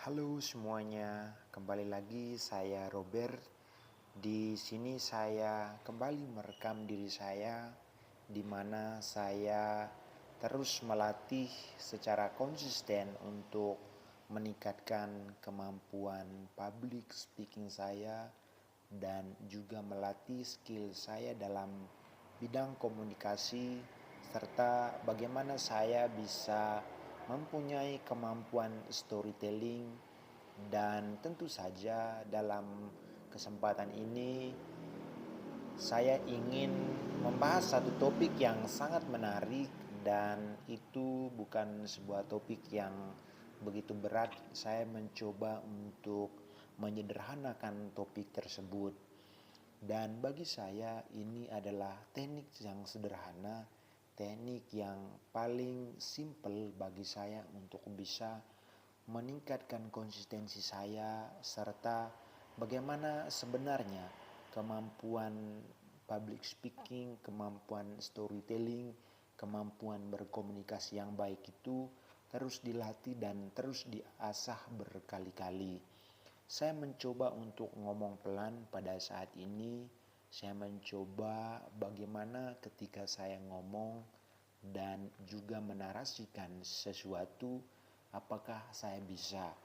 Halo semuanya, kembali lagi saya Robert. Di sini saya kembali merekam diri saya di mana saya terus melatih secara konsisten untuk meningkatkan kemampuan public speaking saya dan juga melatih skill saya dalam bidang komunikasi serta bagaimana saya bisa mempunyai kemampuan storytelling. Dan tentu saja dalam kesempatan ini saya ingin membahas satu topik yang sangat menarik, dan itu bukan sebuah topik yang begitu berat. Saya mencoba untuk menyederhanakan topik tersebut. Dan bagi saya ini adalah teknik yang sederhana, teknik yang paling simple bagi saya untuk bisa meningkatkan konsistensi saya serta bagaimana sebenarnya kemampuan public speaking, kemampuan storytelling, kemampuan berkomunikasi yang baik itu terus dilatih dan terus diasah berkali-kali. Saya mencoba untuk ngomong pelan pada saat ini. Saya mencoba bagaimana ketika saya ngomong dan juga menarasikan sesuatu, apakah saya bisa.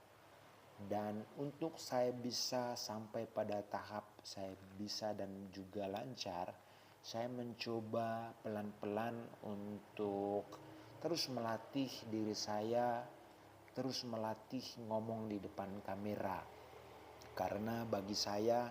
Dan untuk saya bisa sampai pada tahap saya bisa dan juga lancar, saya mencoba pelan-pelan untuk terus melatih diri saya, terus melatih ngomong di depan kamera. Karena bagi saya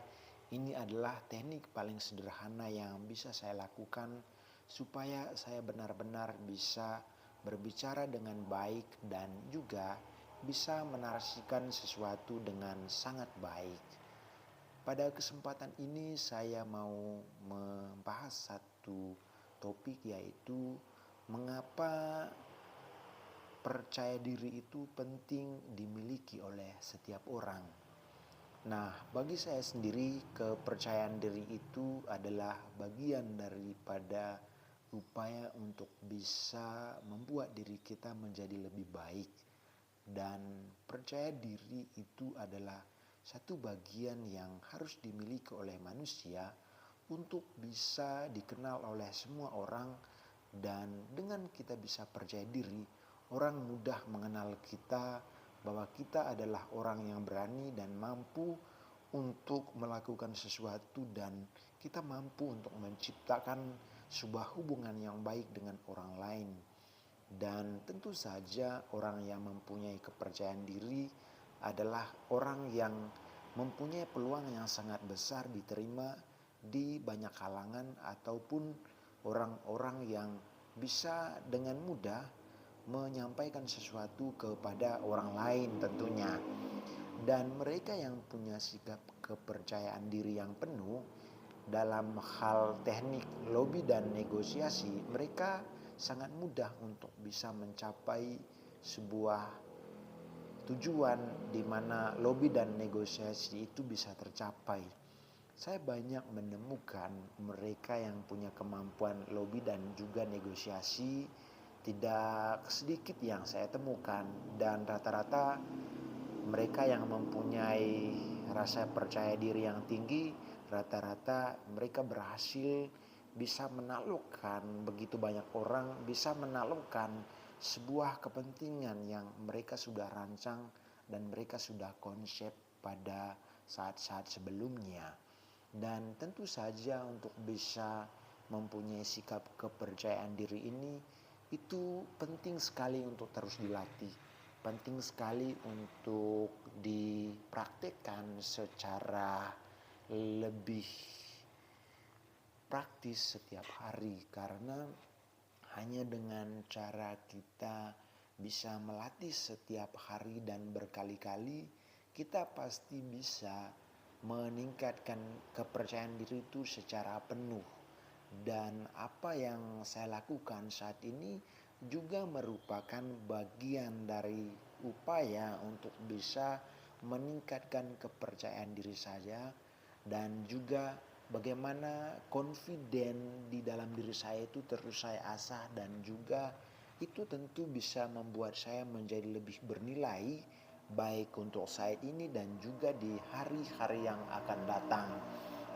ini adalah teknik paling sederhana yang bisa saya lakukan supaya saya benar-benar bisa berbicara dengan baik dan juga bisa menarasikan sesuatu dengan sangat baik. Pada kesempatan ini saya mau membahas satu topik, yaitu mengapa percaya diri itu penting dimiliki oleh setiap orang. Nah, bagi saya sendiri kepercayaan diri itu adalah bagian daripada upaya untuk bisa membuat diri kita menjadi lebih baik. Dan percaya diri itu adalah satu bagian yang harus dimiliki oleh manusia untuk bisa dikenal oleh semua orang. Dan dengan kita bisa percaya diri, orang mudah mengenal kita bahwa kita adalah orang yang berani dan mampu untuk melakukan sesuatu, dan kita mampu untuk menciptakan sebuah hubungan yang baik dengan orang lain. Dan tentu saja orang yang mempunyai kepercayaan diri adalah orang yang mempunyai peluang yang sangat besar diterima di banyak kalangan, ataupun orang-orang yang bisa dengan mudah menyampaikan sesuatu kepada orang lain tentunya. Dan mereka yang punya sikap kepercayaan diri yang penuh dalam hal teknik lobby dan negosiasi, mereka sangat mudah untuk bisa mencapai sebuah tujuan di mana lobby dan negosiasi itu bisa tercapai. Saya banyak menemukan mereka yang punya kemampuan lobby dan juga negosiasi, tidak sedikit yang saya temukan, dan rata-rata mereka yang mempunyai rasa percaya diri yang tinggi, rata-rata mereka berhasil bisa menaklukkan begitu banyak orang, bisa menaklukkan sebuah kepentingan yang mereka sudah rancang dan mereka sudah konsep pada saat-saat sebelumnya. Dan tentu saja untuk bisa mempunyai sikap kepercayaan diri ini, itu penting sekali untuk terus dilatih. Penting sekali untuk dipraktikkan secara lebih praktis setiap hari. Karena hanya dengan cara kita bisa melatih setiap hari dan berkali-kali, kita pasti bisa meningkatkan kepercayaan diri itu secara penuh. Dan apa yang saya lakukan saat ini juga merupakan bagian dari upaya untuk bisa meningkatkan kepercayaan diri saya, dan juga bagaimana confident di dalam diri saya itu terus saya asah, dan juga itu tentu bisa membuat saya menjadi lebih bernilai baik untuk saat ini dan juga di hari-hari yang akan datang.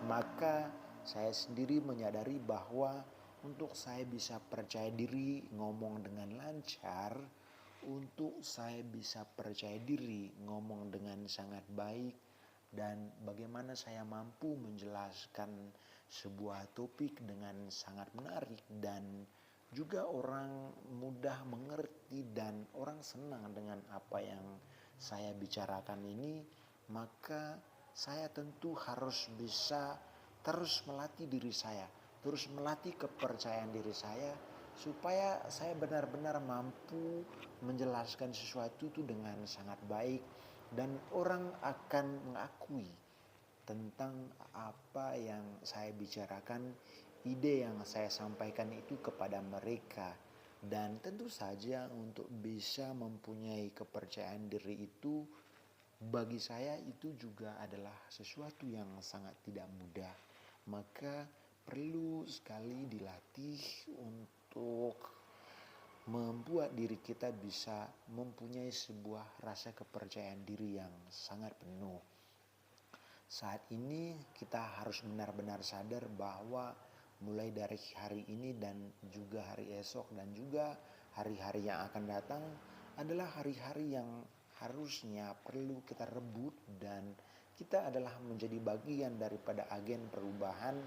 Maka saya sendiri menyadari bahwa untuk saya bisa percaya diri ngomong dengan lancar, untuk saya bisa percaya diri ngomong dengan sangat baik, dan bagaimana saya mampu menjelaskan sebuah topik dengan sangat menarik dan juga orang mudah mengerti dan orang senang dengan apa yang saya bicarakan ini, maka saya tentu harus bisa terus melatih diri saya, terus melatih kepercayaan diri saya supaya saya benar-benar mampu menjelaskan sesuatu itu dengan sangat baik dan orang akan mengakui tentang apa yang saya bicarakan, ide yang saya sampaikan itu kepada mereka. Dan tentu saja untuk bisa mempunyai kepercayaan diri itu bagi saya itu juga adalah sesuatu yang sangat tidak mudah. Maka perlu sekali dilatih untuk membuat diri kita bisa mempunyai sebuah rasa kepercayaan diri yang sangat penuh. Saat ini kita harus benar-benar sadar bahwa mulai dari hari ini dan juga hari esok dan juga hari-hari yang akan datang adalah hari-hari yang harusnya perlu kita rebut, dan kita adalah menjadi bagian daripada agen perubahan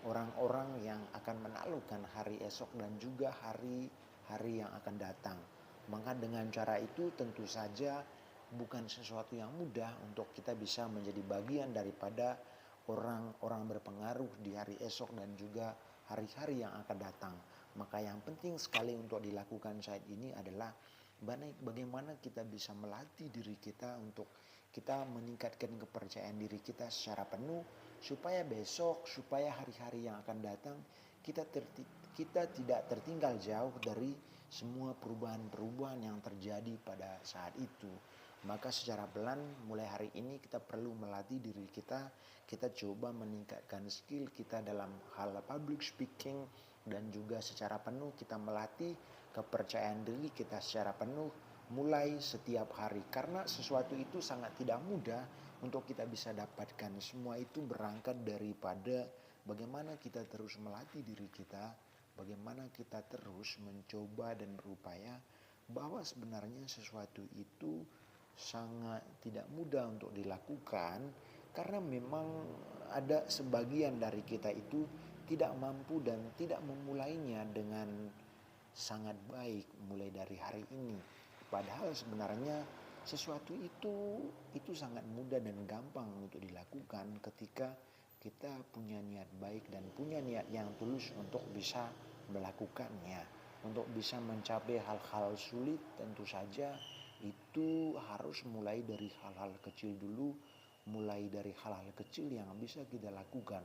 orang-orang yang akan menaklukkan hari esok dan juga hari-hari yang akan datang. Maka dengan cara itu tentu saja bukan sesuatu yang mudah untuk kita bisa menjadi bagian daripada orang-orang berpengaruh di hari esok dan juga hari-hari yang akan datang. Maka yang penting sekali untuk dilakukan saat ini adalah bagaimana kita bisa melatih diri kita untuk kita meningkatkan kepercayaan diri kita secara penuh, supaya besok, supaya hari-hari yang akan datang kita tidak tertinggal jauh dari semua perubahan-perubahan yang terjadi pada saat itu. Maka secara pelan mulai hari ini kita perlu melatih diri kita coba meningkatkan skill kita dalam hal public speaking, dan juga secara penuh kita melatih kepercayaan diri kita secara penuh mulai setiap hari. Karena sesuatu itu sangat tidak mudah untuk kita bisa dapatkan. Semua itu berangkat daripada bagaimana kita terus melatih diri kita, bagaimana kita terus mencoba dan berupaya, bahwa sebenarnya sesuatu itu sangat tidak mudah untuk dilakukan, karena memang ada sebagian dari kita itu tidak mampu dan tidak memulainya dengan sangat baik mulai dari hari ini. Padahal sebenarnya sesuatu itu sangat mudah dan gampang untuk dilakukan ketika kita punya niat baik dan punya niat yang tulus untuk bisa melakukannya. Untuk bisa mencapai hal-hal sulit tentu saja itu harus mulai dari hal-hal kecil dulu, mulai dari hal-hal kecil yang bisa kita lakukan.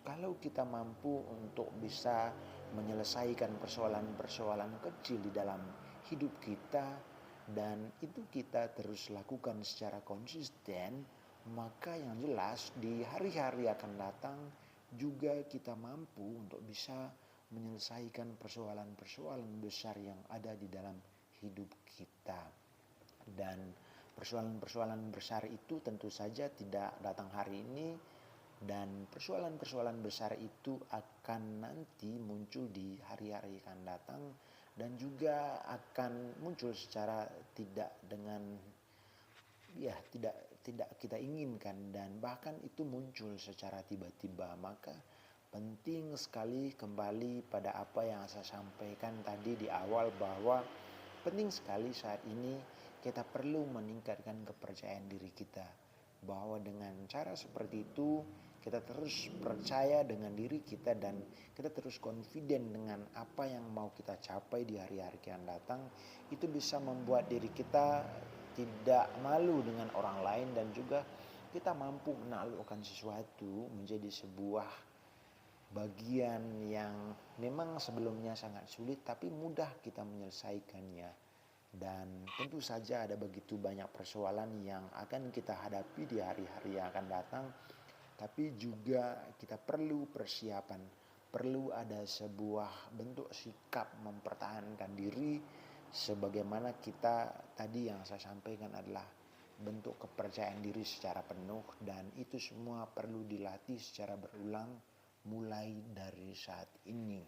Kalau kita mampu untuk bisa menyelesaikan persoalan-persoalan kecil di dalam hidup kita, dan itu kita terus lakukan secara konsisten, maka yang jelas di hari-hari akan datang juga kita mampu untuk bisa menyelesaikan persoalan-persoalan besar yang ada di dalam hidup kita. Dan persoalan-persoalan besar itu tentu saja tidak datang hari ini, dan persoalan-persoalan besar itu akan nanti muncul di hari-hari yang akan datang, dan juga akan muncul secara tidak dengan tidak kita inginkan, dan bahkan itu muncul secara tiba-tiba. Maka penting sekali kembali pada apa yang saya sampaikan tadi di awal, bahwa penting sekali saat ini kita perlu meningkatkan kepercayaan diri kita, bahwa dengan cara seperti itu kita terus percaya dengan diri kita dan kita terus confident dengan apa yang mau kita capai di hari-hari yang datang. Itu bisa membuat diri kita tidak malu dengan orang lain, dan juga kita mampu menaklukkan sesuatu menjadi sebuah bagian yang memang sebelumnya sangat sulit tapi mudah kita menyelesaikannya. Dan tentu saja ada begitu banyak persoalan yang akan kita hadapi di hari-hari yang akan datang, tapi juga kita perlu persiapan, perlu ada sebuah bentuk sikap mempertahankan diri, sebagaimana kita tadi yang saya sampaikan adalah bentuk kepercayaan diri secara penuh, dan itu semua perlu dilatih secara berulang mulai dari saat ini.